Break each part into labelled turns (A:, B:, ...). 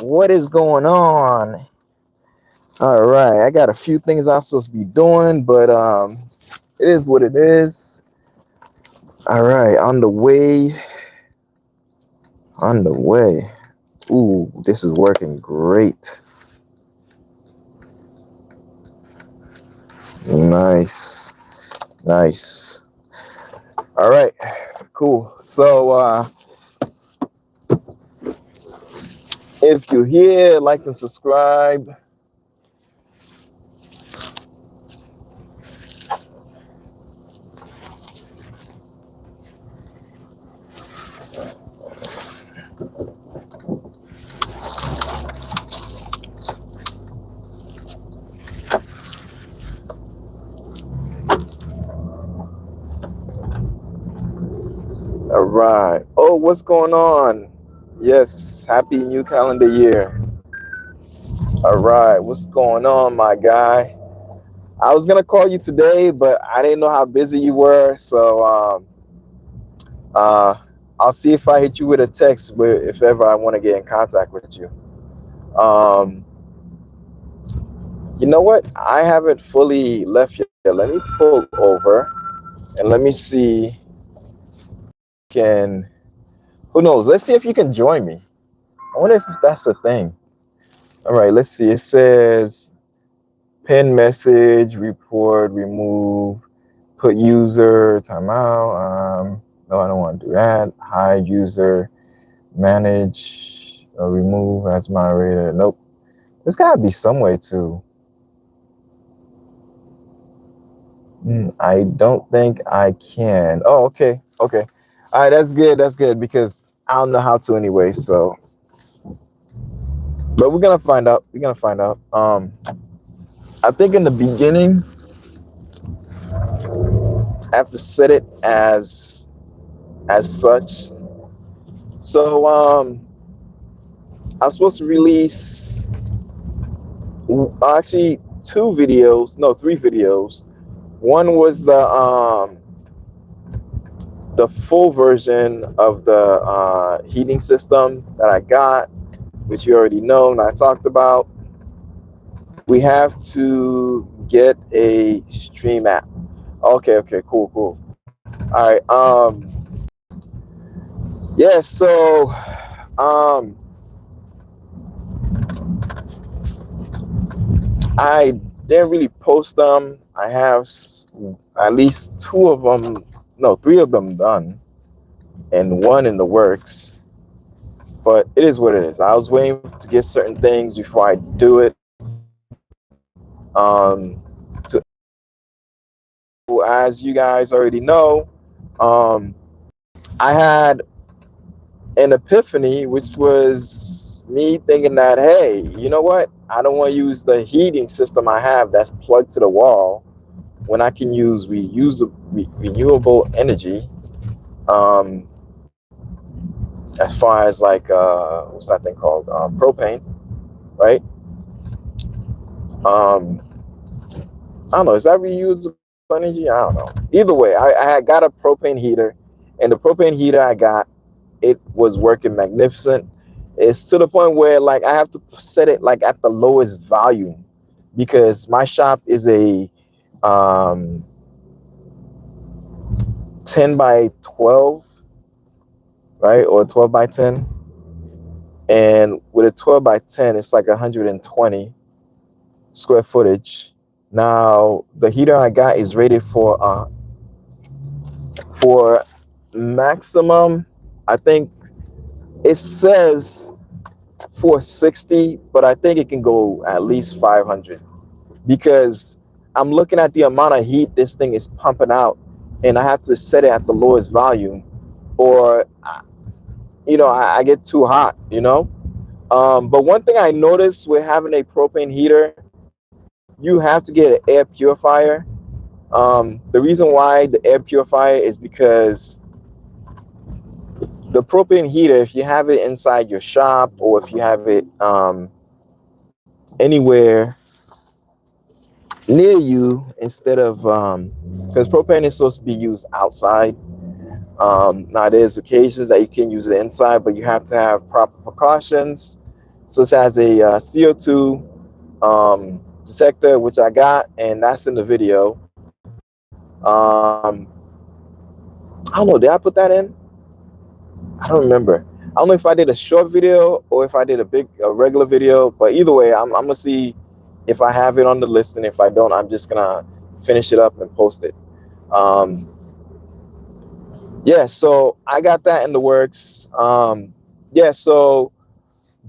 A: What is going on? All right, I got a few things I'm supposed to be doing, but it is what it is. All right, on the way. On the way. Ooh, this is working great. Nice, nice. All right, cool. So if you're here, like and subscribe. All right. Oh, what's going on? Yes, happy new calendar year. All right, what's going on, my guy? I was gonna call you today, but I didn't know how busy you were, so uh, I'll see if I hit you with a text if ever I want to get in contact with you. Um, you know what? I haven't fully left yet. Let me pull over and let me see. Can Who knows? Let's see if you can join me. I wonder if that's a thing. All right, let's see. It says pin message, report, remove, put user, timeout. No, I don't want to do that. Hide user, manage, or remove as moderator. Nope. There's got to be some way to. I don't think I can. Oh, okay. Okay. All right, that's good. That's good because I don't know how to anyway. So, but we're going to find out. We're going to find out. I think in the beginning, I have to set it as such. So, I'm supposed to release actually three videos. One was the full version of the heating system that I got, which you already know and I talked about. We have to get a stream app. Okay, cool. All right. Yeah, so I didn't really post them. I have at least three of them done, and one in the works. But it is what it is. I was waiting to get certain things before I do it. To As you guys already know, I had an epiphany, which was me thinking that, hey, you know what? I don't want to use the heating system I have that's plugged to the wall when I can use renewable energy. As far as like what's that thing called, propane, right? I don't know, is that reusable energy? I don't know. Either way, I had got a propane heater, and the propane heater I got, it was working magnificent. It's to the point where like I have to set it like at the lowest volume because my shop is a 10 by 12, right? Or 12 by 10. And with a 12 by 10, it's like 120 square footage. Now, the heater I got is rated for maximum, I think it says 460, but I think it can go at least 500 because I'm looking at the amount of heat this thing is pumping out, and I have to set it at the lowest volume, or I get too hot. But one thing I noticed with having a propane heater, you have to get an air purifier. The reason why the air purifier is because the propane heater, if you have it inside your shop or if you have it anywhere near you, instead of because propane is supposed to be used outside. Now there's occasions that you can use it inside, but you have to have proper precautions such as a CO2 detector, which I got, and that's in the video. I don't know, did I put that in? I don't remember. I don't know if I did a short video or if I did a regular video, but either way, I'm gonna see if I have it on the list, and if I don't, I'm just gonna finish it up and post it. Um, yeah, so I got that in the works. Yeah, so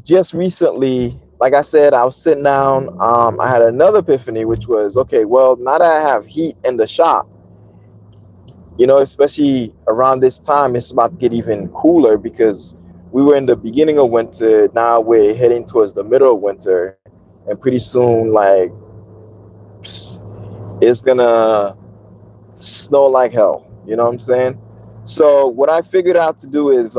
A: just recently, like I said, I was sitting down. I had another epiphany, which was okay. Well, now that I have heat in the shop, especially around this time, it's about to get even cooler because we were in the beginning of winter. Now we're heading towards the middle of winter, and pretty soon, like, it's gonna snow like hell. You know what I'm saying? So what I figured out to do is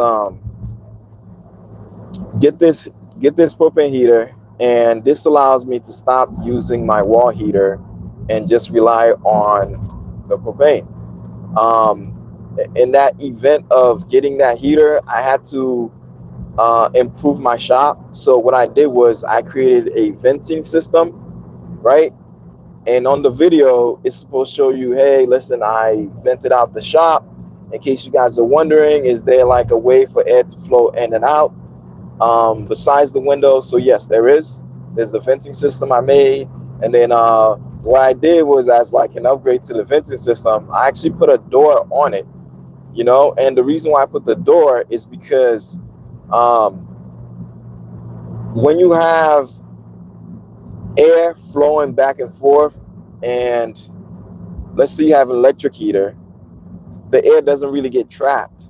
A: get this get this propane heater, and this allows me to stop using my wall heater and just rely on the propane. In that event of getting that heater, I had to improve my shop. So what I did was I created a venting system, right? And on the video, it's supposed to show you, hey, listen, I vented out the shop. In case you guys are wondering, is there like a way for air to flow in and out besides the window? So yes, there is. There's a venting system I made. And then what I did was, as like an upgrade to the venting system, I actually put a door on it, and the reason why I put the door is because um, when you have air flowing back and forth, and let's say you have an electric heater, the air doesn't really get trapped.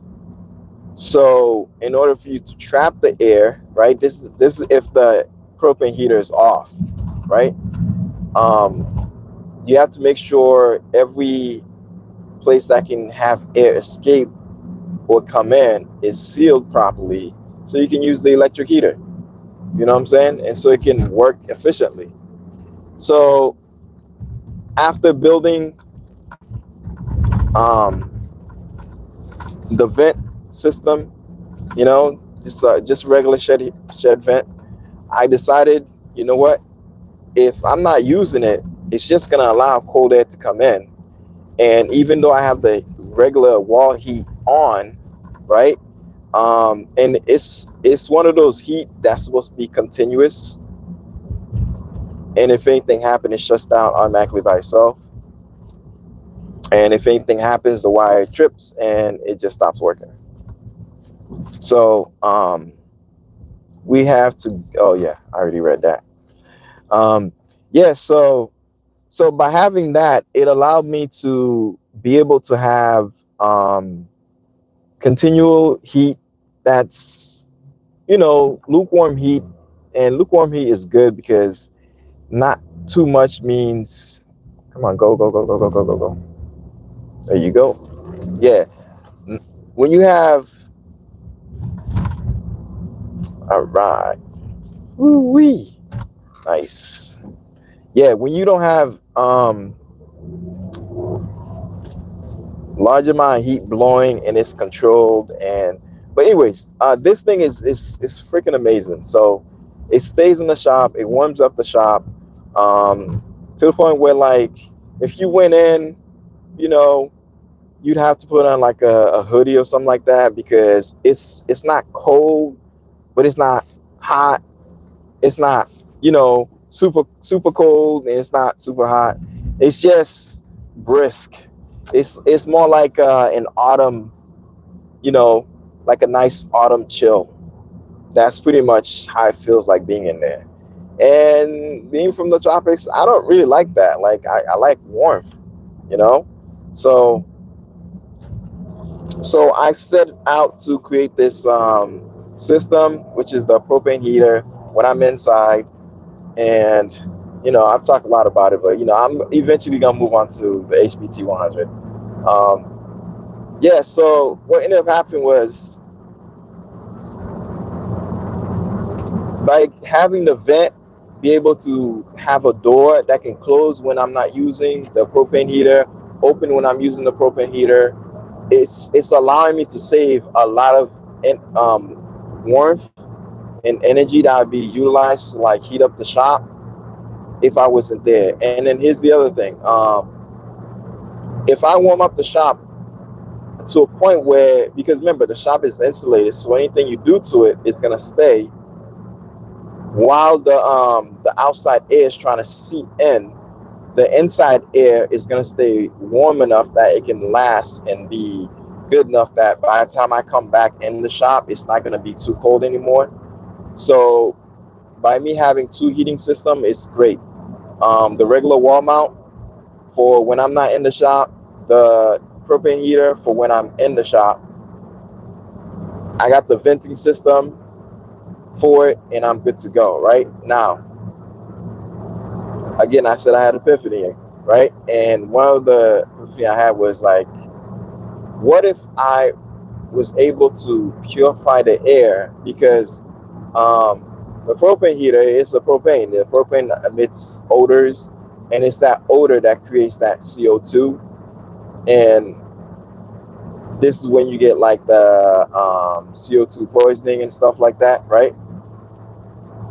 A: So in order for you to trap the air, right, this is if the propane heater is off, right? You have to make sure every place that can have air escape or come in is sealed properly, so you can use the electric heater. You know what I'm saying? And so it can work efficiently. So after building um, the vent system, just regular shed vent, I decided, you know what? If I'm not using it, it's just gonna allow cold air to come in. And even though I have the regular wall heat on, right? And it's one of those heat that's supposed to be continuous. And if anything happens, it shuts down automatically by itself. And if anything happens, the wire trips and it just stops working. So we have to. Oh yeah, I already read that. Yeah. So by having that, it allowed me to be able to have continual heat that's, lukewarm heat. And lukewarm heat is good because not too much means, come on, go, go, go, go, go, go, go, go. There you go. Yeah. When you have, all right. Woo-wee. Nice. Yeah, when you don't have large amount of heat blowing and it's controlled. And but anyways, this thing is freaking amazing. So it stays in the shop, it warms up the shop, to the point where, like, if you went in, you know you'd have to put on like a hoodie or something like that, because it's not cold, but it's not hot. It's not, super cold, and it's not super hot. It's just brisk. It's more like an autumn, you know, like a nice autumn chill. That's pretty much how it feels like being in there. And being from the tropics, I don't really like that. Like I like warmth, you know. So I set out to create this system, which is the propane heater when I'm inside. And I've talked a lot about it, but I'm eventually gonna move on to the Hpt100. Yeah, so what ended up happening was, by having the vent be able to have a door that can close when I'm not using the propane heater, open when I'm using the propane heater, it's allowing me to save a lot of warmth and energy that would be utilized to like heat up the shop if I wasn't there. And then here's the other thing. If I warm up the shop to a point where, because remember the shop is insulated, so anything you do to it is gonna stay, while the outside air is trying to seep in, the inside air is gonna stay warm enough that it can last and be good enough that by the time I come back in the shop, it's not gonna be too cold anymore. So by me having two heating system, it's great. The regular wall mount for when I'm not in the shop, the propane heater for when I'm in the shop. I got the venting system for it, and I'm good to go. Right now, again, I said I had epiphany, right? And one of the epiphany I had was like, what if I was able to purify the air? Because the propane heater is a propane. The propane emits odors, and it's that odor that creates that CO2. And this is when you get like the CO2 poisoning and stuff like that, right?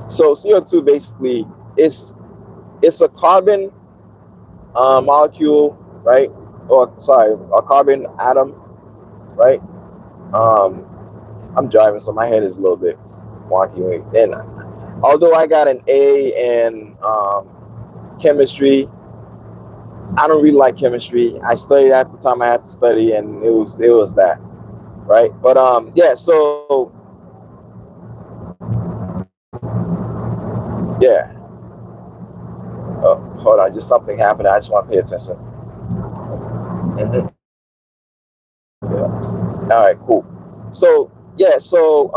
A: So CO2 basically it's a carbon molecule, right? Or sorry, a carbon atom, right? Um, I'm driving, so my head is a little bit wonky. And although I got an A in chemistry, I don't really like chemistry. I studied at the time I had to study, and it was that, right? But yeah. So yeah. Oh, hold on, just something happened. I just want to pay attention. Mm-hmm. Yeah. All right. Cool. So yeah. So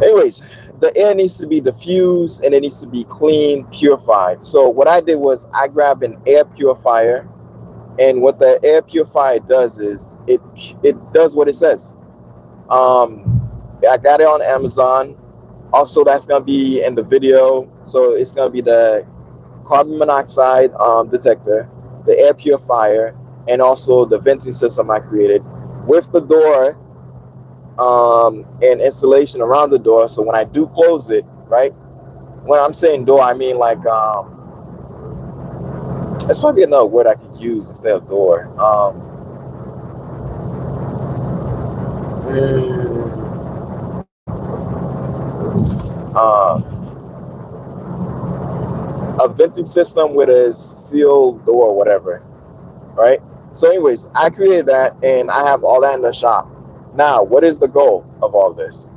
A: anyways, the air needs to be diffused and it needs to be clean, purified. So what I did was I grabbed an air purifier, and what the air purifier does is it does what it says. I got it on Amazon. Also, that's gonna be in the video. So it's gonna be the carbon monoxide detector, the air purifier, and also the venting system I created with the door and installation around the door. So when I do close it, right? When I'm saying door, I mean like it's probably another word I could use instead of door. Uh, a venting system with a sealed door or whatever, right? So anyways, I created that and I have all that in the shop. Now, what is the goal of all this?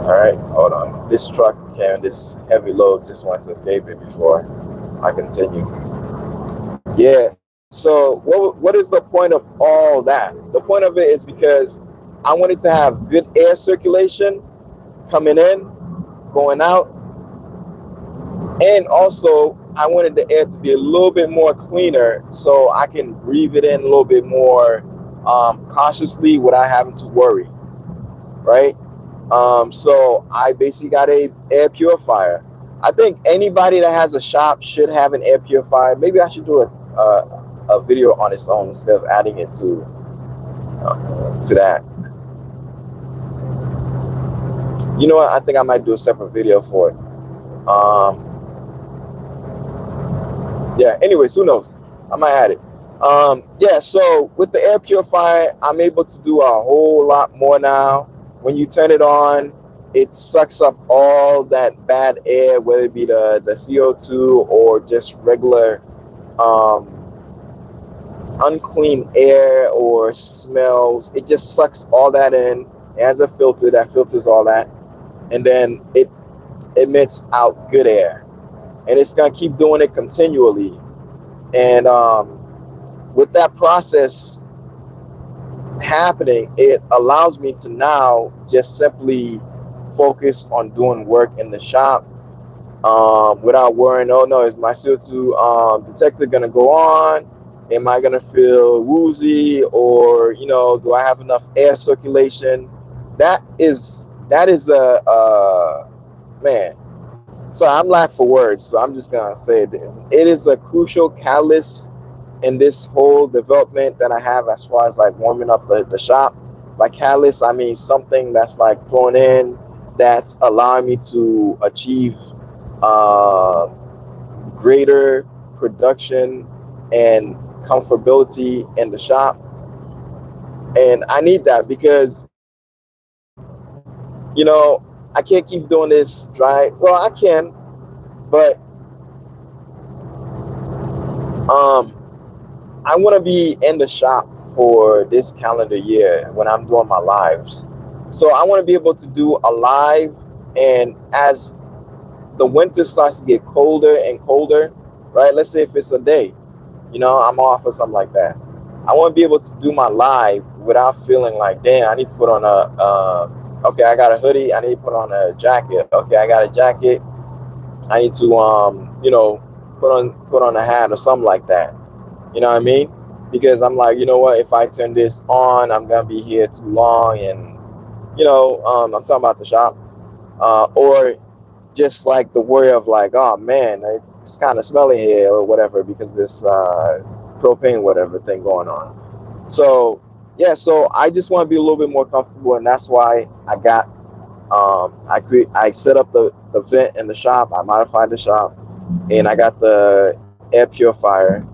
A: All right, hold on. This truck and this heavy load just wants to escape it before I continue. Yeah, so what is the point of all that? The point of it is because I wanted to have good air circulation coming in, going out, and also I wanted the air to be a little bit more cleaner so I can breathe it in a little bit more cautiously without having to worry, right? So I basically got a air purifier. I think anybody that has a shop should have an air purifier. Maybe I should do a video on its own instead of adding it to that. You know what? I think I might do a separate video for it. Yeah, anyways, who knows? I might add it. Yeah, so with the air purifier, I'm able to do a whole lot more now. When you turn it on, it sucks up all that bad air, whether it be the CO2 or just regular unclean air or smells. It just sucks all that in. It has a filter that filters all that, and then it emits out good air, and it's gonna keep doing it continually. And with that process happening, it allows me to now just simply focus on doing work in the shop without worrying, oh no, is my CO2 detector gonna go on? Am I gonna feel woozy, or do I have enough air circulation? That is a man. So I'm lack for words, so I'm just gonna say it is a crucial catalyst in this whole development that I have as far as like warming up the shop. By catalyst, I mean something that's like thrown in that's allowing me to achieve uh, greater production and comfortability in the shop. And I need that because, you know, I can't keep doing this dry. Well, I can, but um, I want to be in the shop for this calendar year when I'm doing my lives. So I want to be able to do a live, and as the winter starts to get colder and colder, right? Let's say if it's a day, you know, I'm off or something like that. I want to be able to do my live without feeling like, damn, I need to put on okay, I got a hoodie, I need to put on a jacket. Okay, I got a jacket, I need to, you know, put on a hat or something like that. You know what I mean? Because I'm like, you know what? If I turn this on, I'm gonna be here too long, and I'm talking about the shop, or just like the worry of like, oh man, it's kind of smelly here or whatever because this propane whatever thing going on. So yeah, so I just want to be a little bit more comfortable, and that's why I set up the vent in the shop. I modified the shop, and I got the air purifier.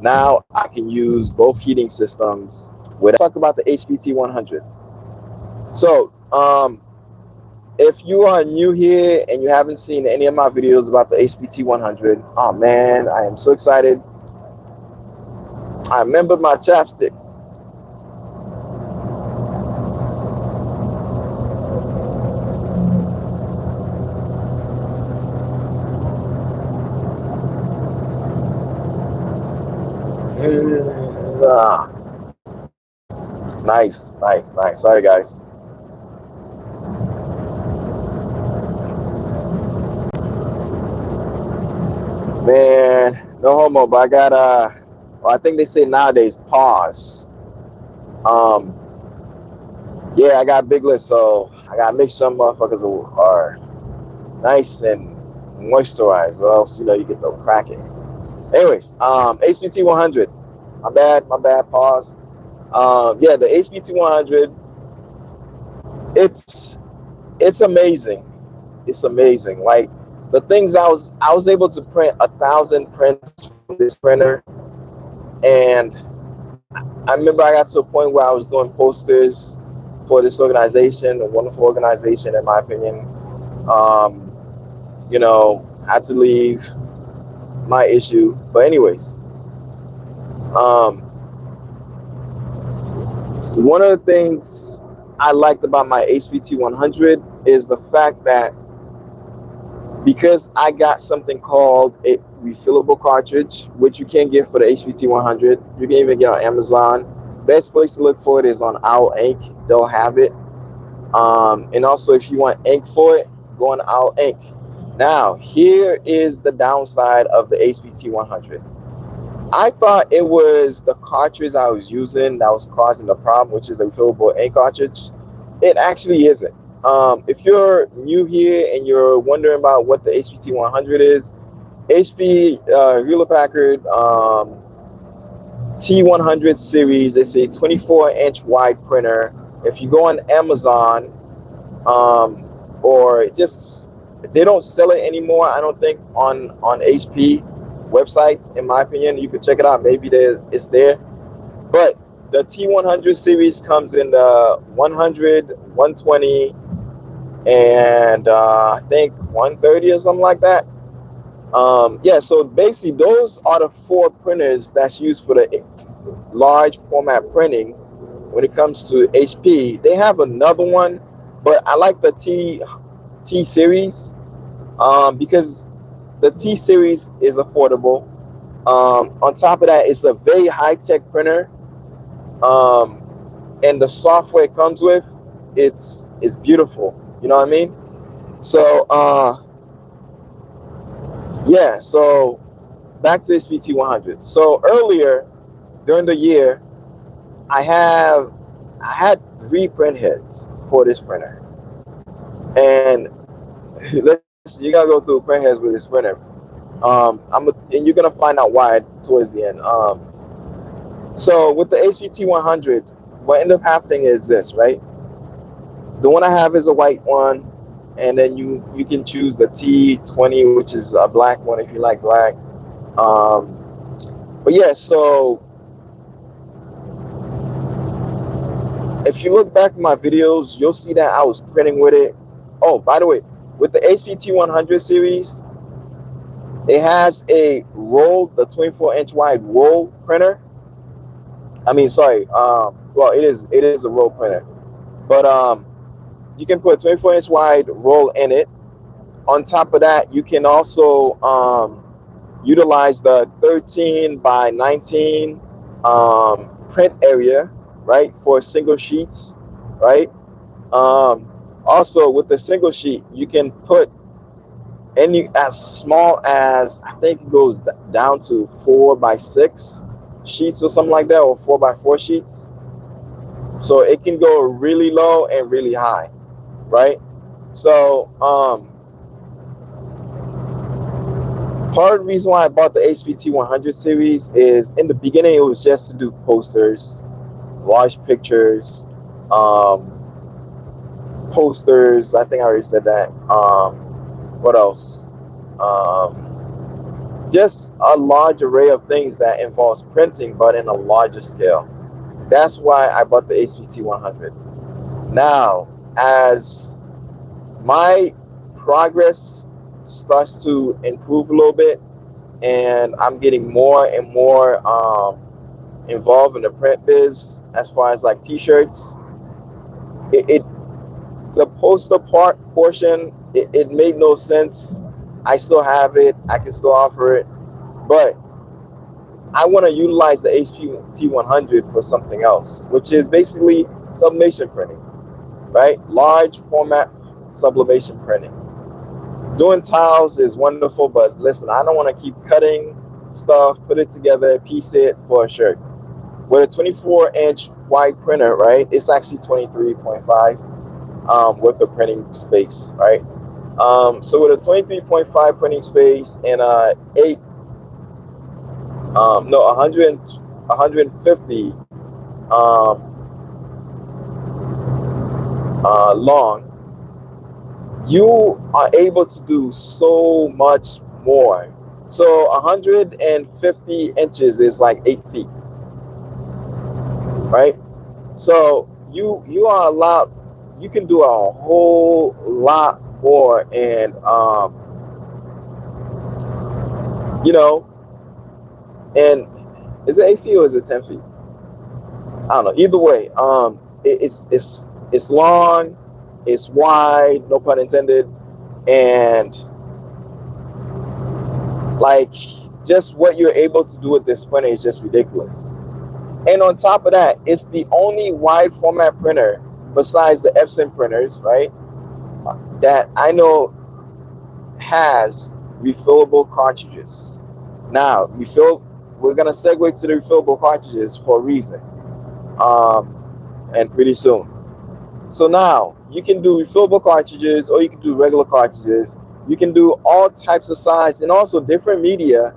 A: Now I can use both heating systems. Talk about the HPT100. So if you are new here and you haven't seen any of my videos about the HPT100, oh man, I am so excited. I remember my chapstick. Ah, nice, nice, nice. Sorry, guys. Man, no homo, but I got well, I think they say nowadays pause. Um, yeah, I got big lips, so I gotta make sure motherfuckers are nice and moisturized, or else you get the cracking. Anyways, HPT 100. My bad. Pause. Yeah, the HPT 100. It's it's amazing. It's amazing. Like the things I was able to print 1,000 prints from this printer, and I remember I got to a point where I was doing posters for this organization, a wonderful organization in my opinion. Um, I had to leave, my issue. But anyways, um, one of the things I liked about my HPT 100 is the fact that because I got something called a refillable cartridge, which you can get for the HPT 100. You can even get on Amazon. Best place to look for it is on Owl Ink. They'll have it. And also, if you want ink for it, go on Owl Ink. Now, here is the downside of the HPT 100. I thought it was the cartridge I was using that was causing the problem, which is a refillable ink cartridge. It actually isn't. If you're new here and you're wondering about what the HPT 100 is, HP Hewlett Packard T100 series. It's a 24-inch wide printer. If you go on Amazon, or just they don't sell it anymore, I don't think on HP websites. In my opinion, you can check it out. Maybe it's there. But the T100 series comes in the 100, 120, and I think 130 or something like that. Yeah, so basically those are the four printers that's used for the large format printing. When it comes to HP, they have another one, but I like the T series because the T series is affordable. On top of that, it's a very high tech printer, um, and the software it comes with is beautiful. You know what I mean? So yeah. So back to HPT 100. So earlier during the year, I had 3 print heads for this printer, and you gotta go through print heads with this printer. And you're gonna find out why towards the end. So with the HPT 100, what ended up happening is this, right? The one I have is a white one, and then you can choose the T20, which is a black one if you like black. But yeah, so if you look back at my videos, you'll see that I was printing with it. Oh, by the way, with the Hpt100 series, it has a roll, the 24-inch wide roll printer. I mean, sorry. Well, it is a roll printer, but you can put a 24-inch wide roll in it. On top of that, you can also utilize the 13 by 19 print area, right, for single sheets, right? Also, with the single sheet, you can put any as small as, I think it goes down to 4 by 6 sheets or something like that, or 4 by 4 sheets. So it can go really low and really high, right? So part of the reason why I bought the Hpt100 series is, in the beginning, it was just to do posters, large pictures, posters. I think I already said that. What else? Just a large array of things that involves printing, but in a larger scale. That's why I bought the Hpt100. Now, as my progress starts to improve a little bit, and I'm getting more and more involved in the print biz, as far as like t-shirts, the poster portion, it made no sense. I still have it, I can still offer it, but I want to utilize the Hpt100 for something else, which is basically sublimation printing, right? Large format sublimation printing. Doing tiles is wonderful, but listen, I don't want to keep cutting stuff, put it together, piece it for a shirt. With a 24-inch wide printer, right, it's actually 23.5 with the printing space, right? So with a 23.5 printing space and 150 long, you are able to do so much more. So 150 inches is like 8 feet, right? So you are allowed, you can do a whole lot more, and and is it 8 feet or is it 10 feet? I don't know. Either way, it's long, it's wide, no pun intended, and like, just what you're able to do with this printer is just ridiculous. And on top of that, it's the only wide format printer besides the Epson printers, right, that I know has refillable cartridges. Now, we're gonna segue to the refillable cartridges for a reason, and pretty soon. So now you can do refillable cartridges, or you can do regular cartridges. You can do all types of size and also different media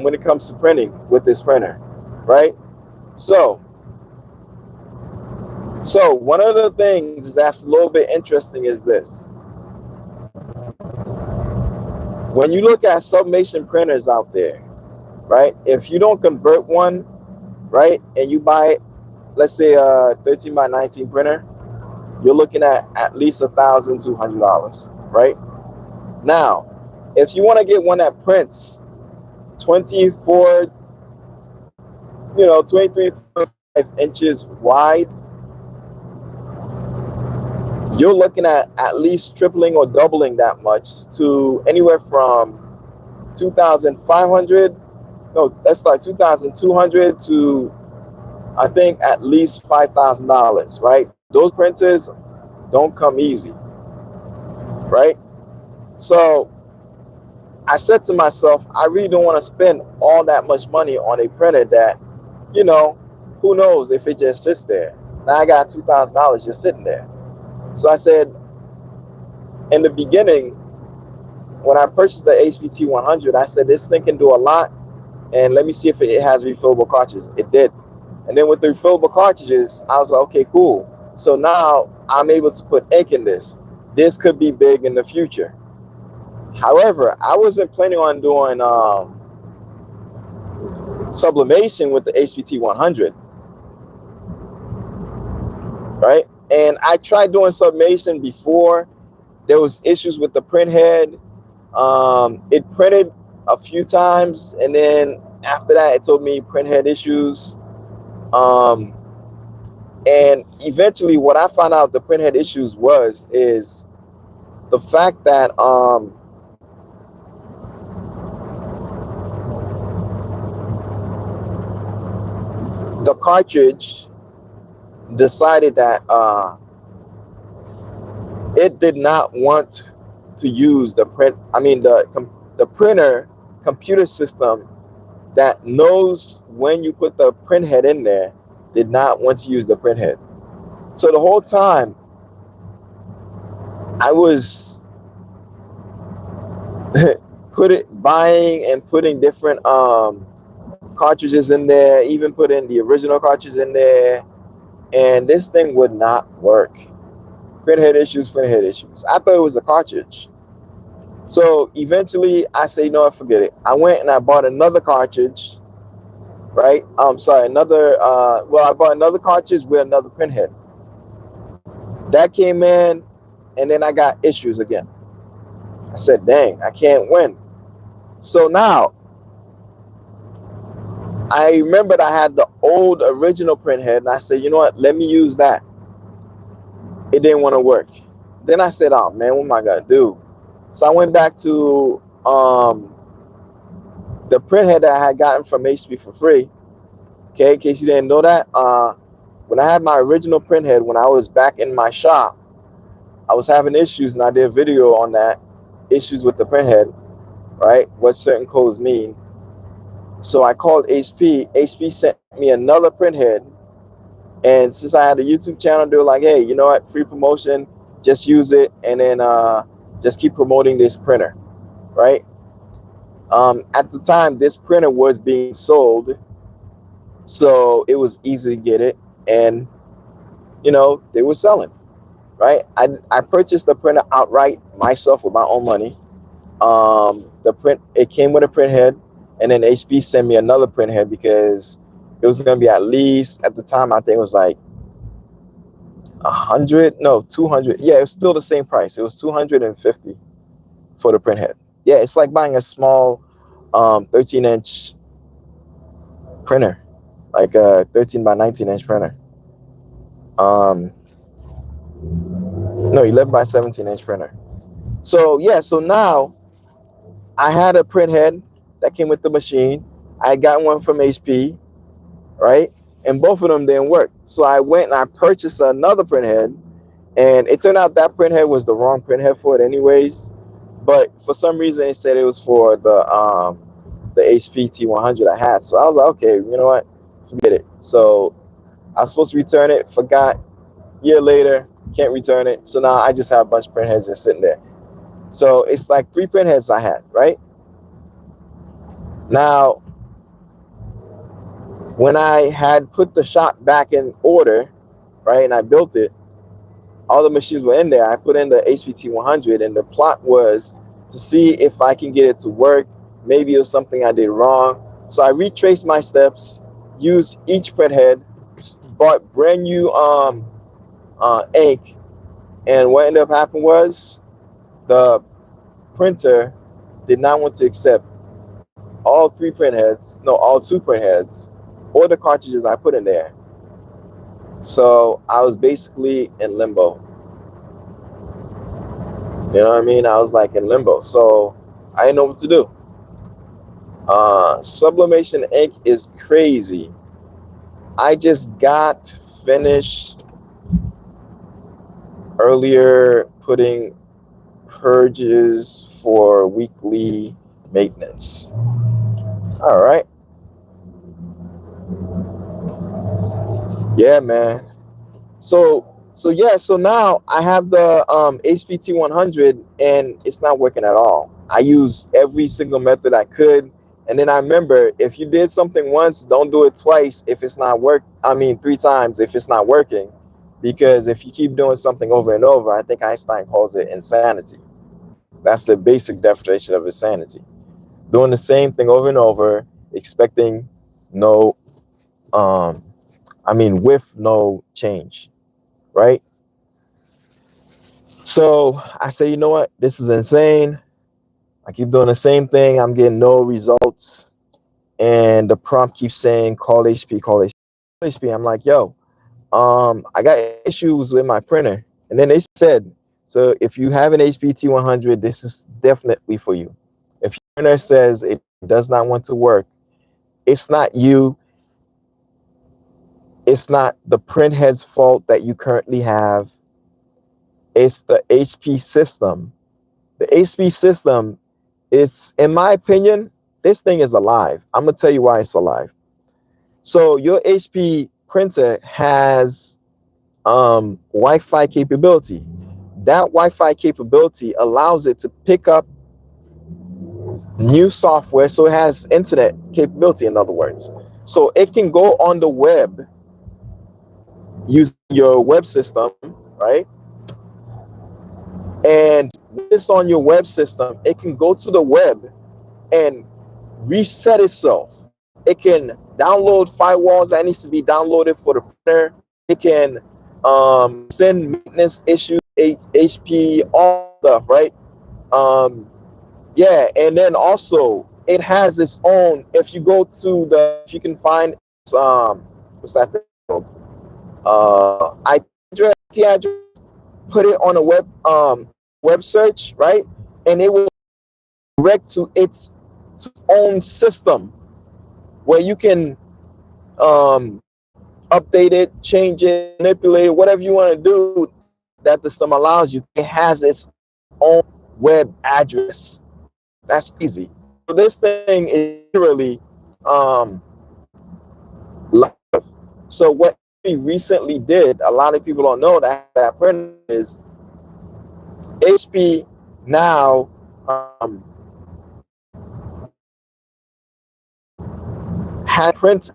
A: when it comes to printing with this printer, right? So one of the things that's a little bit interesting is this. When you look at sublimation printers out there, right, if you don't convert one, right, and you buy, let's say, a 13 by 19 printer, you're looking at least $1,200, right? Now, if you want to get one that prints 23.5 inches wide, you're looking at least tripling or doubling that much to anywhere from 2,500. No, that's like 2,200 to, I think, at least $5,000, right? Those printers don't come easy, right? So I said to myself, I really don't want to spend all that much money on a printer that, who knows if it just sits there. Now I got $2,000 just sitting there. So I said, in the beginning, when I purchased the Hpt100, I said, this thing can do a lot, and let me see if it has refillable cartridges. It did. And then with the refillable cartridges, I was like, okay, cool. So now I'm able to put ink in this. This could be big in the future. However, I wasn't planning on doing sublimation with the Hpt100, right? And I tried doing sublimation before. There was issues with the print head. It printed a few times, and then after that, it told me print head issues. Um, and eventually, what I found out the print head issues is the fact that the cartridge decided that it did not want to use the print. I mean, the printer computer system that knows when you put the print head in there did not want to use the print head. So the whole time I was buying and putting different cartridges in there, even putting the original cartridge in there, and this thing would not work. Print head issues, print head issues. I thought it was a cartridge. So eventually I say, no, forget it. I went and I bought another cartridge, right? Sorry, I bought another cartridge with another print head. That came in, and then I got issues again. I said, dang, I can't win. So now, I remembered I had the old original print head, and I said, you know what, let me use that. It didn't want to work. Then I said, oh man, what am I gonna do? So I went back to the print head that I had gotten from HP for free. Okay, in case you didn't know that, when I had my original print head, when I was back in my shop, I was having issues, and I did a video on that, issues with the print head, right? What certain codes mean. So I called HP. HP sent me another print head. And since I had a YouTube channel, they were like, hey, you know what? Free promotion, just use it, and then just keep promoting this printer, right? At the time, this printer was being sold, so it was easy to get it, and you know, they were selling, right? I purchased the printer outright myself with my own money. It came with a print head, and then HP sent me another print head because it was going to be at least, at the time, I think it was like 200. Yeah, it was still the same price. It was 250 for the print head. Yeah, it's like buying a small 13-inch printer, like a 13 by 19-inch printer. No, 11 by 17-inch printer. So yeah, so now I had a print head that came with the machine. I got one from HP, right? And both of them didn't work. So I went and I purchased another print head, and it turned out that print head was the wrong print head for it anyways. But for some reason, it said it was for the Hpt100 I had. So I was like, okay, you know what? Forget it. So I was supposed to return it, forgot. Year later, can't return it. So now I just have a bunch of print heads just sitting there. So it's like 3 print heads I had, right? Now, when I had put the shop back in order, right, and I built it, all the machines were in there. I put in the Hpt100, and the plot was to see if I can get it to work. Maybe it was something I did wrong. So I retraced my steps, used each print head, bought brand new ink, and what ended up happening was the printer did not want to accept all 2 print heads, or the cartridges I put in there. So I was basically in limbo. You know what I mean? I was like in limbo. So I didn't know what to do. Sublimation ink is crazy. I just got finished earlier putting purges for weekly maintenance. All right. Yeah, man. So now I have the Hpt100, and it's not working at all. I used every single method I could. And then I remember, if you did something once, don't do it twice if it's not work. I mean, 3 times if it's not working, because if you keep doing something over and over, I think Einstein calls it insanity. That's the basic definition of insanity. Doing the same thing over and over, expecting no, um, with no change, right? So I say, you know what? This is insane. I keep doing the same thing. I'm getting no results. And the prompt keeps saying, call HP, call HP. HP. I'm like, yo, I got issues with my printer. And then they said, so if you have an Hpt100, this is definitely for you. If your printer says it does not want to work, it's not you. It's not the print head's fault that you currently have. It's the HP system. The HP system is, in my opinion, this thing is alive. I'm going to tell you why it's alive. So your HP printer has Wi-Fi capability. That Wi-Fi capability allows it to pick up new software. So it has internet capability, in other words. So it can go on the web using your web system, right? And when it's on your web system, it can go to the web and reset itself. It can download firewalls that needs to be downloaded for the printer. It can send maintenance issues, HP, all stuff, right? Yeah, and then also it has its own. If you go to if you can find what's that thing called? IP address, put it on a web search, right? And it will direct to its own system where you can update it, change it, manipulate it, whatever you want to do. That the system allows you. It has its own web address. That's easy. So this thing is literally live. So what we recently did, a lot of people don't know that printer is HP now had print.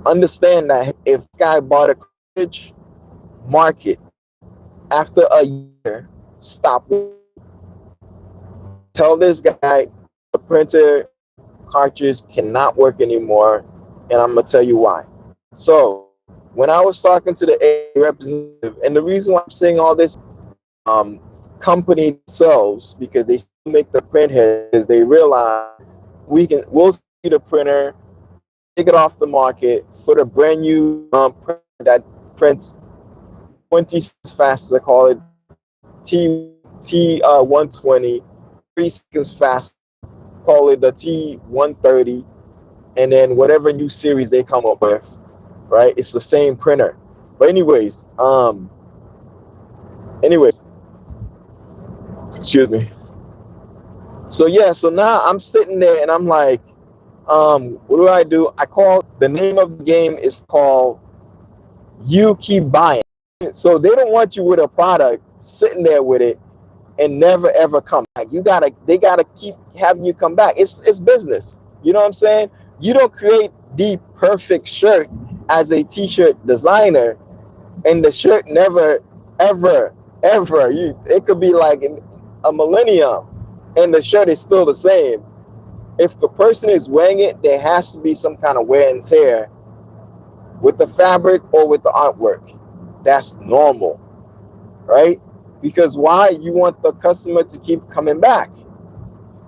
A: Understand that if this guy bought a cartridge, market after a year, stop. Tell this guy the printer cartridge cannot work anymore, and I'm gonna tell you why. So when I was talking to the A representative, and the reason why I'm saying all this, company themselves, because they make the print head, is they realize we'll see the printer, take it off the market, put a brand new printer that prints 20 seconds faster, call it T120, 30 seconds faster, call it the T130, and then whatever new series they come up with, right? It's the same printer. But anyways, excuse me. So yeah, so now I'm sitting there and I'm like, what do? I call, the name of the game is called You Keep Buying. So they don't want you with a product sitting there with it and never ever come back. They gotta keep having you come back. It's business. You know what I'm saying? You don't create the perfect shirt as a t-shirt designer and the shirt never ever it could be like a millennium and the shirt is still the same. If the person is wearing it, there has to be some kind of wear and tear with the fabric or with the artwork. That's normal, right? Because why? You want the customer to keep coming back.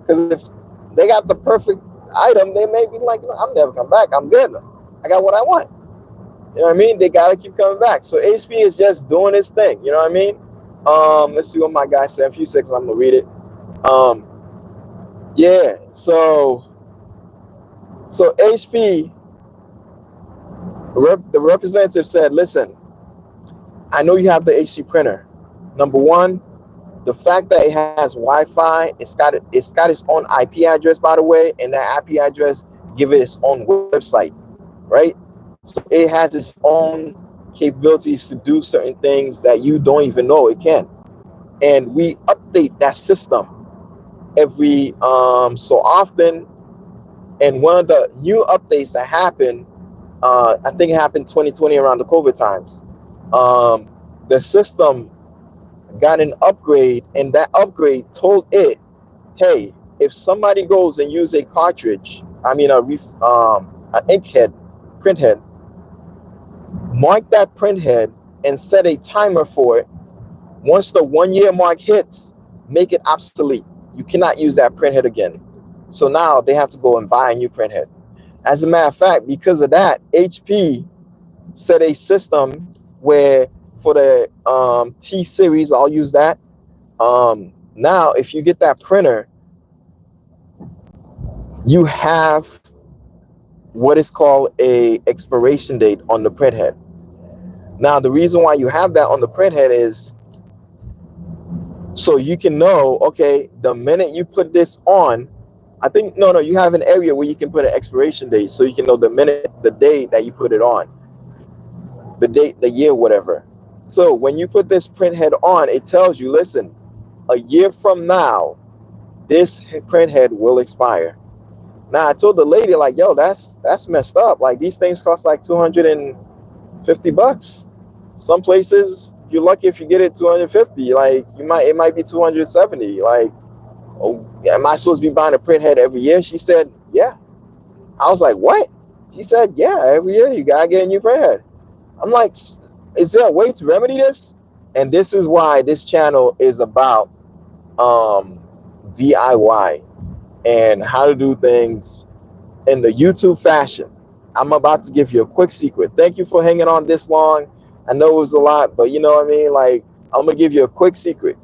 A: Because if they got the perfect item, they may be like, I'm never coming back. I'm good. I got what I want. You know what I mean? They got to keep coming back. So HP is just doing its thing. You know what I mean? Let's see what my guy said. A few seconds, I'm going to read it. Yeah, so HP, the representative said, listen, I know you have the HP printer. Number one, the fact that it has Wi-Fi, it's got its own IP address, by the way, and that IP address give it its own website, right? So it has its own capabilities to do certain things that you don't even know it can. And we update that system every so often. And one of the new updates that happened, I think it happened 2020 around the COVID times. The system got an upgrade, and that upgrade told it, hey, if somebody goes and use a cartridge, I mean an ink head, print head, mark that print head and set a timer for it. Once the 1 year mark hits, make it obsolete. You cannot use that print head again. So now they have to go and buy a new print head. As a matter of fact, because of that, HP set a system where for the T series, I'll use that. Now, if you get that printer, you have what is called a expiration date on the print head. Now, the reason why you have that on the print head is so you can know, okay, the minute you put this on, I think, no, you have an area where you can put an expiration date so you can know the minute, the day that you put it on, the date, the year, whatever. So when you put this print head on, it tells you, listen, a year from now, this print head will expire. Now, I told the lady, like, yo, that's messed up. Like, these things cost like $250. Some places, you're lucky if you get it 250. Like, it might be 270. Like, oh, am I supposed to be buying a print head every year? She said, yeah. I was like, what? She said, yeah, every year you gotta get a new print head. I'm like, is there a way to remedy this? And this is why this channel is about DIY and how to do things in the YouTube fashion. I'm about to give you a quick secret. Thank you for hanging on this long. I know it was a lot, but you know what I mean? Like, I'm gonna give you a quick secret.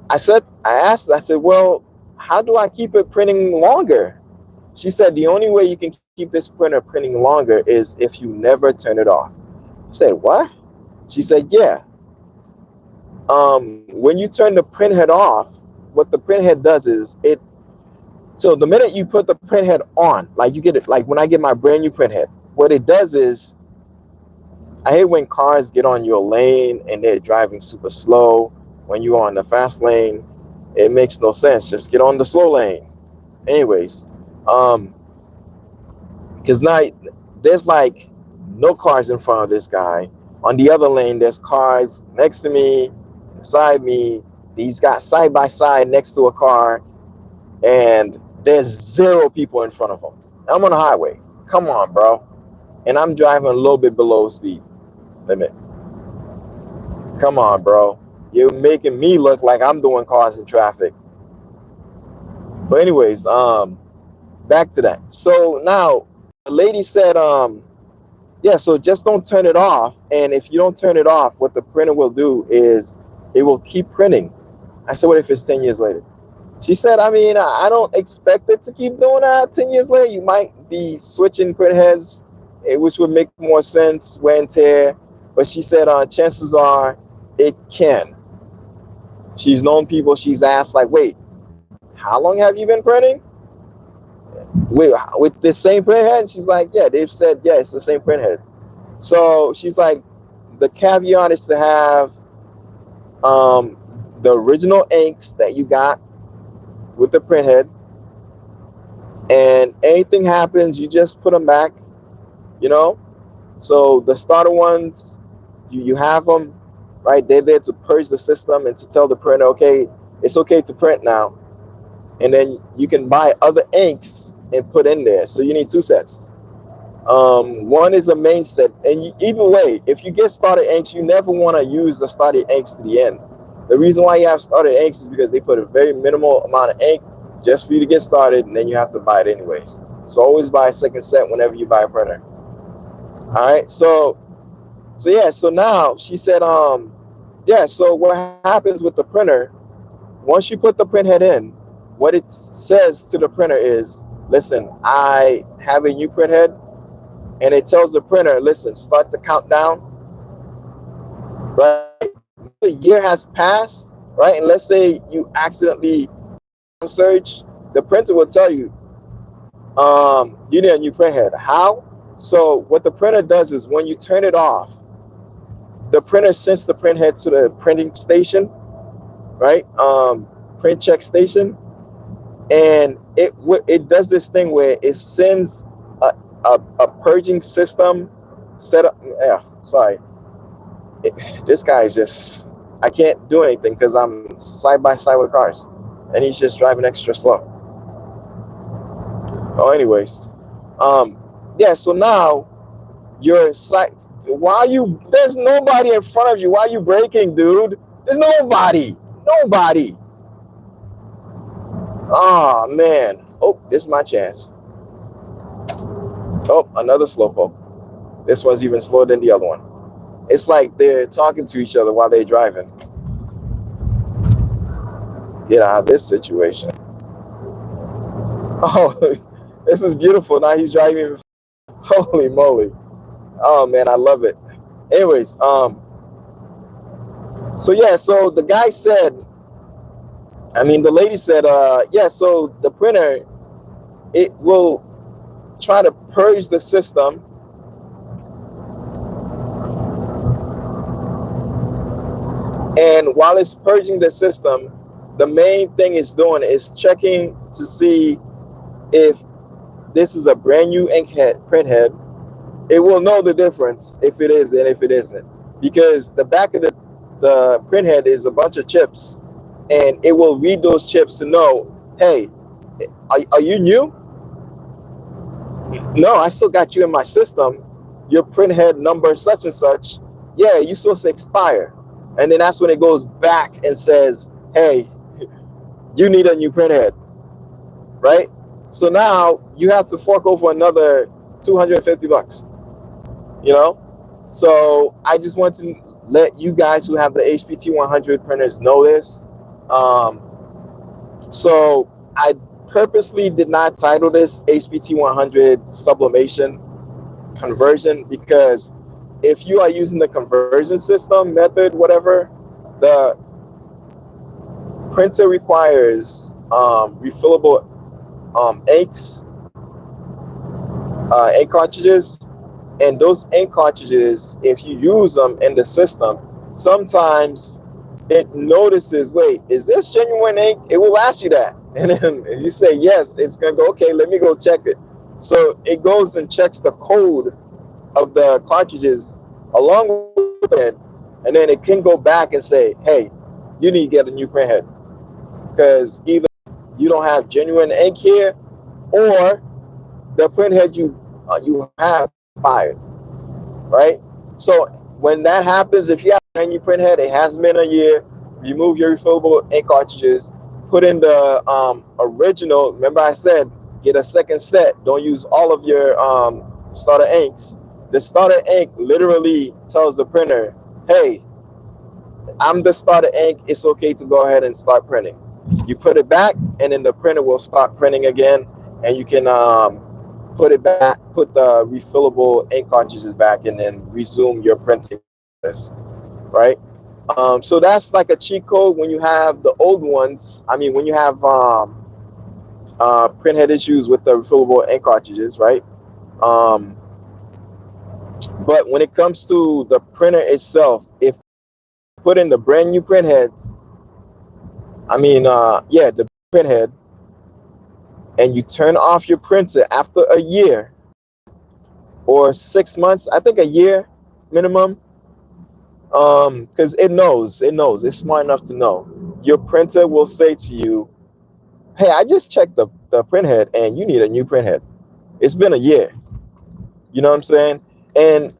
A: I asked, I said, well, how do I keep it printing longer? She said, the only way you can keep this printer printing longer is if you never turn it off. I said, what? She said, yeah. When you turn the print head off, what the print head does is so the minute you put the print head on, like you get it, like when I get my brand new print head, what it does is, I hate when cars get on your lane and they're driving super slow. When you're on the fast lane, it makes no sense. Just get on the slow lane. Anyways, because now there's like no cars in front of this guy. On the other lane, there's cars next to me, beside me. These got side by side next to a car, and there's 0 people in front of them. I'm on a highway. Come on, bro. And I'm driving a little bit below speed limit. Come on, bro. You're making me look like I'm doing cars in traffic. But anyways, back to that. So now the lady said, yeah, so just don't turn it off. And if you don't turn it off, what the printer will do is it will keep printing. I said, what if it's 10 years later? She said, I mean, I don't expect it to keep doing that 10 years later. You might be switching print heads, which would make more sense, wear and tear. But she said, chances are it can. She's known people, she's asked, like, wait, how long have you been printing? Wait, with the same print head? She's like, yeah, they've said, yeah, it's the same print head. So she's like, the caveat is to have the original inks that you got with the print head, and anything happens, you just put them back, you know. So the starter ones, you have them, right? They're there to purge the system and to tell the printer, okay, it's okay to print now. And then you can buy other inks and put in there. So you need 2 sets. One is a main set, and either way, if you get starter inks, you never want to use the starter inks to the end. The reason why you have starter inks is because they put a very minimal amount of ink just for you to get started, and then you have to buy it anyways. So always buy a second set whenever you buy a printer. All right, so yeah, so now she said, yeah, so what happens with the printer, once you put the print head in, what it says to the printer is, listen, I have a new print head, and it tells the printer, listen, start the countdown, right? The year has passed, right? And let's say you accidentally search, the printer will tell you, you need a new print head. How? So what the printer does is when you turn it off, the printer sends the print head to the printing station, right? Print check station. and it does this thing where it sends a purging system set up. Yeah, sorry, this guy is just, I can't do anything because I'm side by side with cars, and he's just driving extra slow. Oh, anyways, yeah. So now your side, there's nobody in front of you. Why are you braking, dude? There's nobody. Nobody. Oh man. Oh, this is my chance. Oh, another slowpoke. This one's even slower than the other one. It's like they're talking to each other while they're driving. Get out of this situation. Oh, this is beautiful. Now he's driving. Holy moly. Oh man, I love it. Anyways, so yeah, so the guy said, the lady said, yeah, so the printer, it will try to purge the system. And while it's purging the system, the main thing it's doing is checking to see if this is a brand new print head. It will know the difference if it is and if it isn't, because the back of the print head is a bunch of chips, and it will read those chips to know, hey, are you new? No, I still got you in my system. Your print head number such and such. Yeah, you're supposed to expire. And then that's when it goes back and says, hey, you need a new print head, right? So now you have to fork over another $250, you know? So I just want to let you guys who have the Hpt100 printers know this. So I purposely did not title this Hpt100 sublimation conversion, because if you are using the conversion system method, whatever, the printer requires refillable inks, ink cartridges, and those ink cartridges, if you use them in the system, sometimes it notices, wait, is this genuine ink? It will ask you that, and then if you say yes, it's gonna go, okay, let me go check it. So it goes and checks the code of the cartridges along with it, and then it can go back and say, hey, you need to get a new print head, because either you don't have genuine ink here, or the print head you have expired, right? So when that happens, if you have a brand new print head, it hasn't been a year, remove your refillable ink cartridges, put in the original. Remember I said, get a second set. Don't use all of your starter inks. The starter ink literally tells the printer, hey, I'm the starter ink. It's okay to go ahead and start printing. You put it back, and then the printer will start printing again, and you can put it back, put the refillable ink cartridges back, and then resume your printing process, right? So that's like a cheat code when you have the old ones. When you have print head issues with the refillable ink cartridges, right? But when it comes to the printer itself, if you put in the brand new print heads, the print head, and you turn off your printer after a year or 6 months, I think a year minimum, because it knows, it's smart enough to know. Your printer will say to you, hey, I just checked the print head, and you need a new print head. It's been a year. You know what I'm saying? And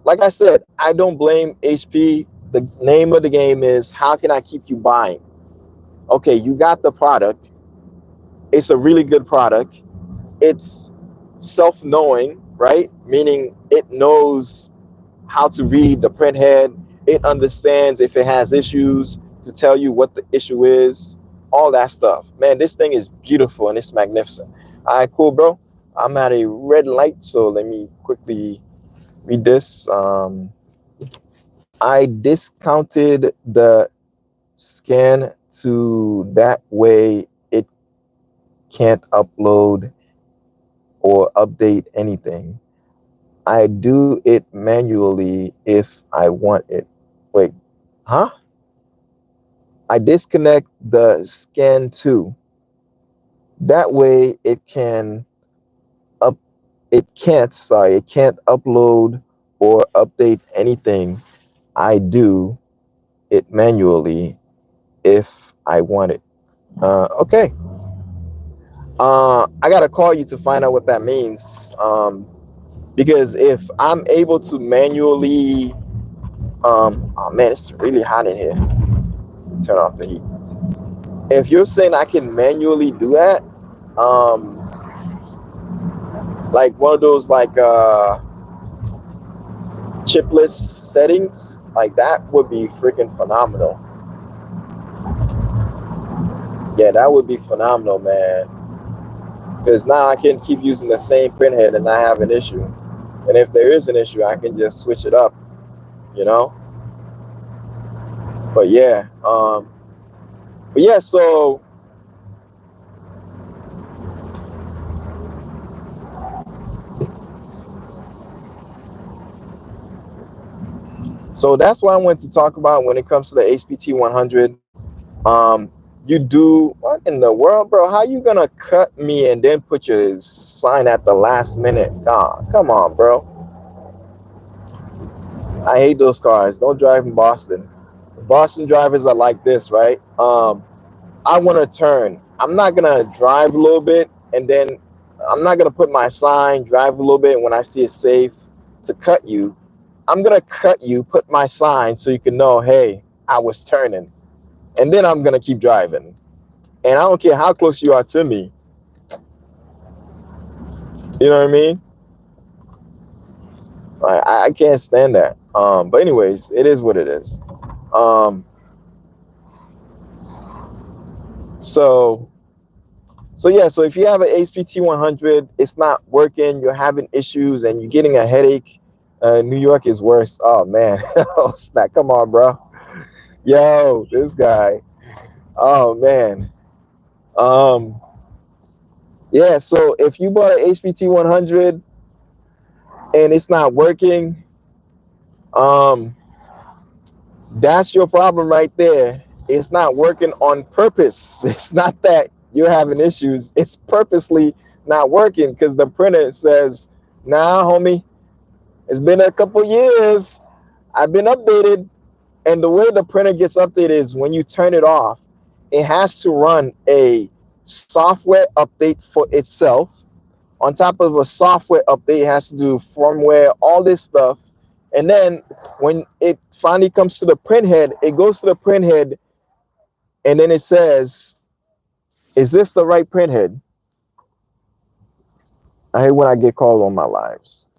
A: like I said, I don't blame HP. The name of the game is, how can I keep you buying? Okay, you got the product. It's a really good product. It's self-knowing, right? Meaning it knows how to read the print head. It understands if it has issues to tell you what the issue is, all that stuff. Man, this thing is beautiful and it's magnificent. All right, cool, bro. I'm at a red light, so let me quickly read this. I discounted the scan to that way it can't upload or update anything. I do it manually if I want it. Wait, I disconnect the scan to That way it can up it can't upload or update anything I do it manually if I want it. Okay. I gotta call you to find out what that means. Because if I'm able to manually, oh man, it's really hot in here. Turn off the heat. If you're saying I can manually do that, um, like one of those like chipless settings, like that would be freaking phenomenal. Yeah, that would be phenomenal, man. Because now I can keep using the same printhead and not have an issue. And if there is an issue, I can just switch it up, you know. But yeah, so that's what I want to talk about when it comes to the HPT100. Um, you do what in the world, bro? How you gonna cut me and then put your sign at the last minute? Ah, come on, bro. I hate those cars. Don't drive in Boston. Boston drivers are like this, right? I want to turn. I'm not gonna drive a little bit and then I'm not gonna put my sign, drive a little bit when I see it safe to cut you. I'm gonna cut you, put my sign so you can know, hey, I was turning. And then I'm gonna keep driving. And I don't care how close you are to me. You know what I mean? I can't stand that. But anyways, it is what it is. Um, so yeah, so if you have an HPT 100, it's not working, you're having issues, and you're getting a headache. New York is worse. Oh man, oh snap! Come on, bro. Yo, this guy. Oh man. Um, yeah. So if you bought an HPT 100 and it's not working, um, that's your problem right there. It's not working on purpose. It's not that you're having issues. It's purposely not working because the printer says, "Nah, homie, it's been a couple years. I've been updated." And the way the printer gets updated is when you turn it off, it has to run a software update for itself. On top of a software update, it has to do firmware, all this stuff. And then when it finally comes to the printhead, it goes to the printhead and then it says, is this the right printhead? I hate when I get called on my lives.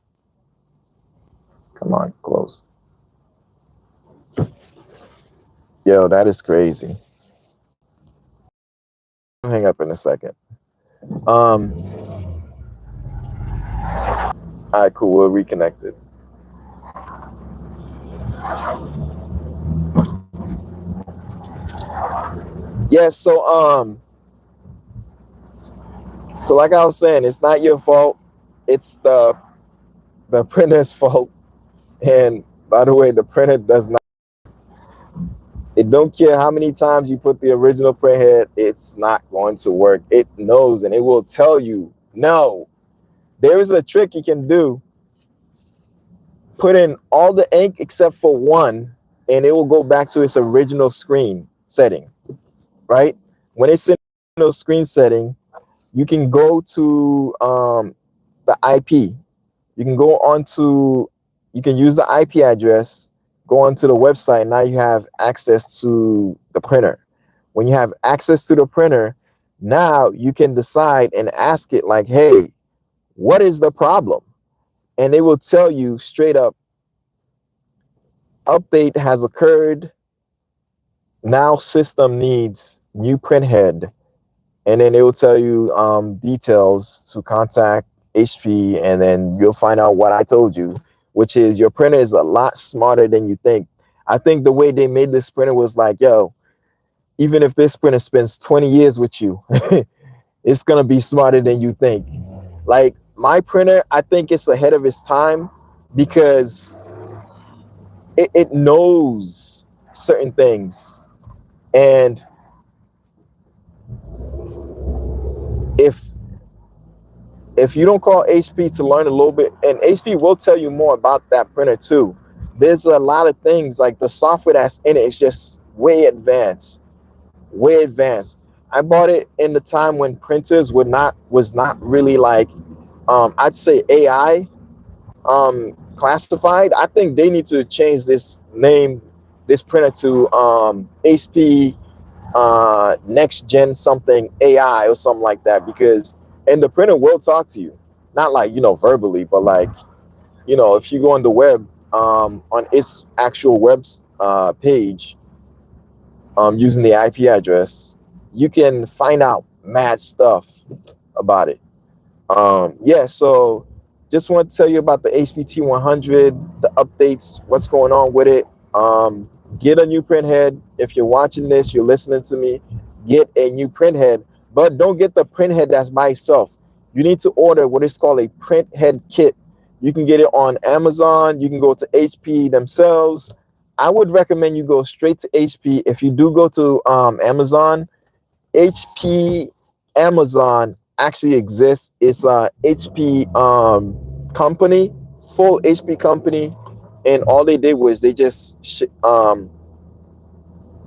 A: Come on, close. Yo, that is crazy. I'll hang up in a second. All right, cool. We're reconnected. Yeah, so like I was saying, it's not your fault. It's the printer's fault. And by the way, the printer does not. It don't care how many times you put the original printhead, it's not going to work. It knows and it will tell you, no. There is a trick you can do. Put in all the ink except for one, and it will go back to its original screen setting, right? When it's in the screen setting, you can go to the IP. You can go on to, you can use the IP address, go onto the website. Now you have access to the printer. When you have access to the printer, now you can decide and ask it like, hey, what is the problem? And it will tell you straight up, update has occurred. Now system needs new printhead. And then it will tell you details to contact HP, and then you'll find out what I told you, which is your printer is a lot smarter than you think. I think the way they made this printer was like, yo, even if this printer spends 20 years with you, it's gonna be smarter than you think. Like my printer, I think it's ahead of its time because it knows certain things, and if if you don't call HP to learn a little bit, and HP will tell you more about that printer too. There's a lot of things like the software that's in it is just way advanced, way advanced. I bought it in the time when printers was not really like I'd say AI classified. I think they need to change this name, this printer to HP next gen something AI or something like that, because and the printer will talk to you, not like verbally, but like if you go on the web on its actual web page using the IP address, you can find out mad stuff about it. Yeah, so just want to tell you about the Hpt100, the updates, what's going on with it. Get a new print head. If you're watching this, you're listening to me, get a new print head, but don't get the print head that's by itself. You need to order what is called a print head kit. You can get it on Amazon. You can go to HP themselves. I would recommend you go straight to HP. If you do go to Amazon, HP Amazon actually exists. It's a HP company, full HP company, and all they did was they just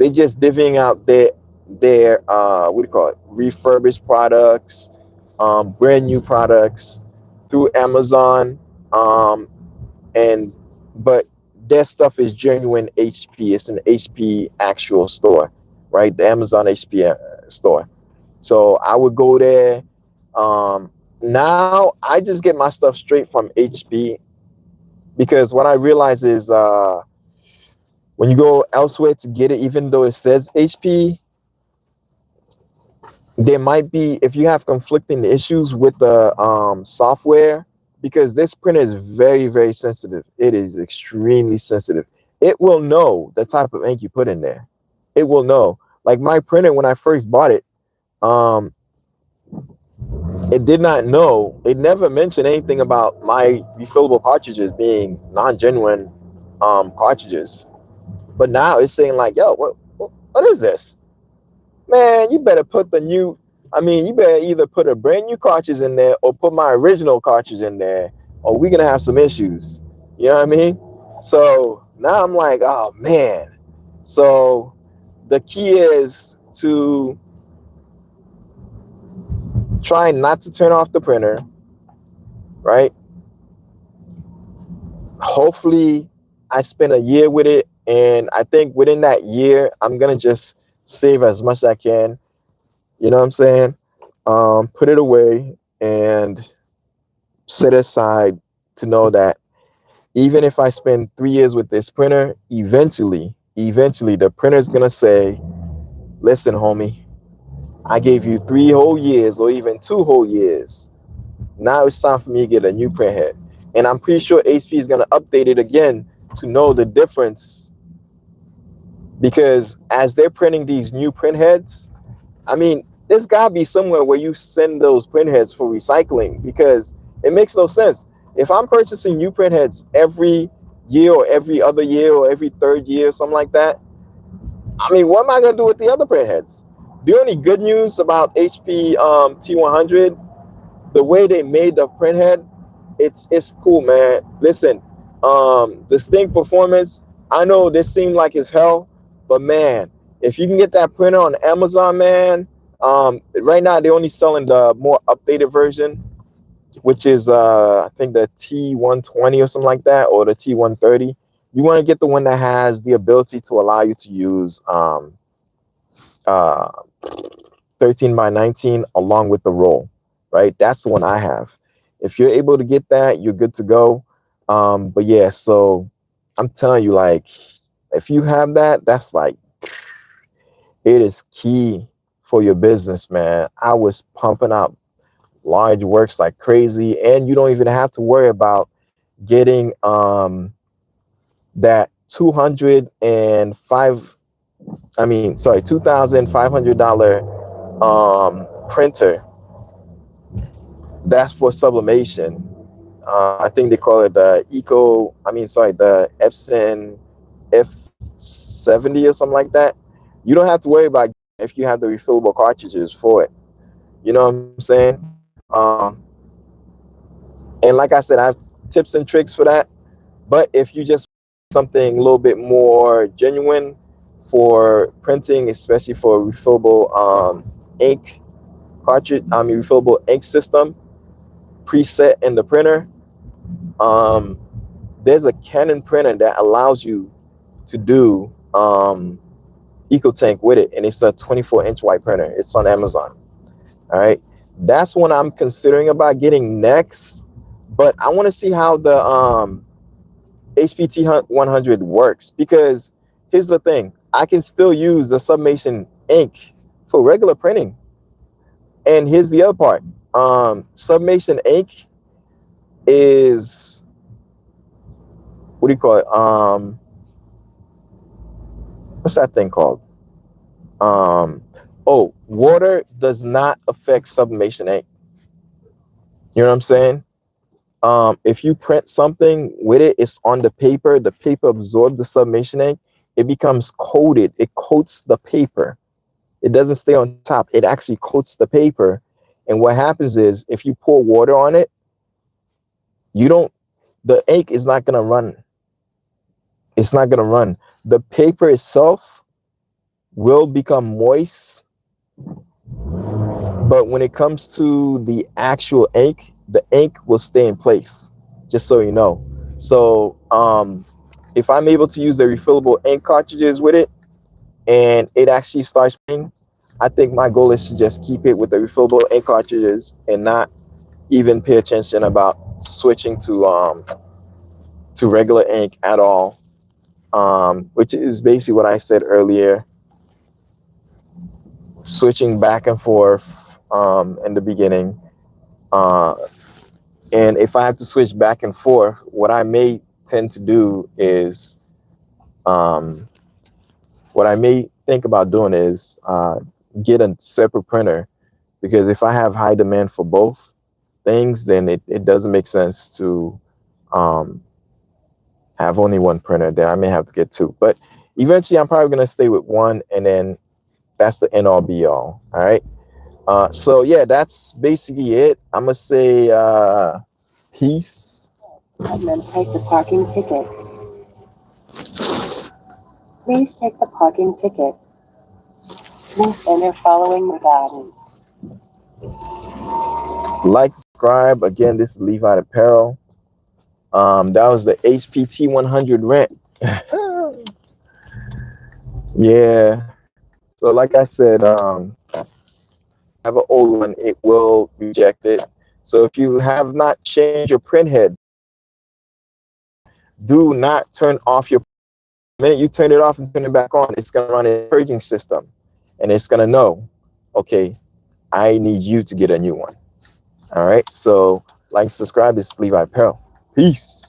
A: divvying out their what do you call it, refurbished products, brand new products through Amazon, and but their stuff is genuine HP. It's an HP actual store, right? The Amazon HP store. So I would go there. Now I just get my stuff straight from HP, because what I realize is when you go elsewhere to get it, even though it says HP, there might be, if you have conflicting issues with the software, because this printer is very, very sensitive. It is extremely sensitive. It will know the type of ink you put in there. It will know. Like my printer, when I first bought it, it did not know. It never mentioned anything about my refillable cartridges being non-genuine cartridges. But now it's saying like, yo, what is this? Man, you better put the new, you better either put a brand new cartridge in there or put my original cartridge in there, or we're gonna have some issues. You know what I mean? So now I'm like, oh man. So the key is to try not to turn off the printer, right? Hopefully I spent a year with it, and I think within that year I'm gonna just save as much as I can. You know what I'm saying? Put it away and set aside to know that even if I spend 3 years with this printer, eventually the printer's gonna say, listen, homie, I gave you 3 whole years or even 2 whole years. Now it's time for me to get a new print head. And I'm pretty sure HP is gonna update it again to know the difference, because as they're printing these new print heads, there's gotta be somewhere where you send those print heads for recycling, because it makes no sense. If I'm purchasing new print heads every year or every other year or every third year, something like that, what am I gonna do with the other print heads? The only good news about HP T100, the way they made the print head, it's cool, man. Listen, distinct performance. I know this seemed like it's hell, but man, if you can get that printer on Amazon, man, right now they're only selling the more updated version, which is I think the T120 or something like that, or the T130. You want to get the one that has the ability to allow you to use uh, 13 by 19 along with the roll, right? That's the one I have. If you're able to get that, you're good to go. But yeah, so I'm telling you, like, if you have that, that's like, it is key for your business, man. I was pumping out large works like crazy, and you don't even have to worry about getting that $2,500 printer. That's for sublimation. I think they call it the the Epson F70 or something like that. You don't have to worry about if you have the refillable cartridges for it. You know what I'm saying? And like I said, I have tips and tricks for that. But if you just something a little bit more genuine for printing, especially for refillable ink cartridge, refillable ink system preset in the printer, there's a Canon printer that allows you to do EcoTank with it, and it's a 24-inch white printer. It's on Amazon. All right, that's one I'm considering about getting next, but I want to see how the Hpt100 works, because here's the thing: I can still use the sublimation ink for regular printing. And here's the other part: sublimation ink is, what do you call it? What's that thing called? Oh, water does not affect sublimation ink. You know what I'm saying? If you print something with it, it's on the paper absorbs the sublimation ink, it becomes coated, it coats the paper. It doesn't stay on top, it actually coats the paper. And what happens is, if you pour water on it, the ink is not gonna run. It's not gonna run. The paper itself will become moist, but when it comes to the actual ink, the ink will stay in place, just so you know. So if I'm able to use the refillable ink cartridges with it and it actually starts printing, I think my goal is to just keep it with the refillable ink cartridges and not even pay attention about switching to regular ink at all, which is basically what I said earlier, switching back and forth in the beginning. And if I have to switch back and forth, what I may tend to do is, what I may think about doing is get a separate printer, because if I have high demand for both things, then it doesn't make sense to have only one printer. Then I may have to get two. But eventually, I'm probably going to stay with one, and then that's the end all be all. All right. So yeah, that's basically it. I'm gonna say peace.
B: And then take the parking ticket. Please take the parking ticket. Please enter following the guidance.
A: Like, subscribe. Again, this is Levi Apparel. That was the Hpt100 rent. Yeah. So like I said, I have an old one. It will reject it. So if you have not changed your print head, do not turn off your. The minute you turn it off and turn it back on, it's gonna run a purging system, and it's gonna know, okay, I need you to get a new one. All right. So like, subscribe. This is Levi Apparel. Peace.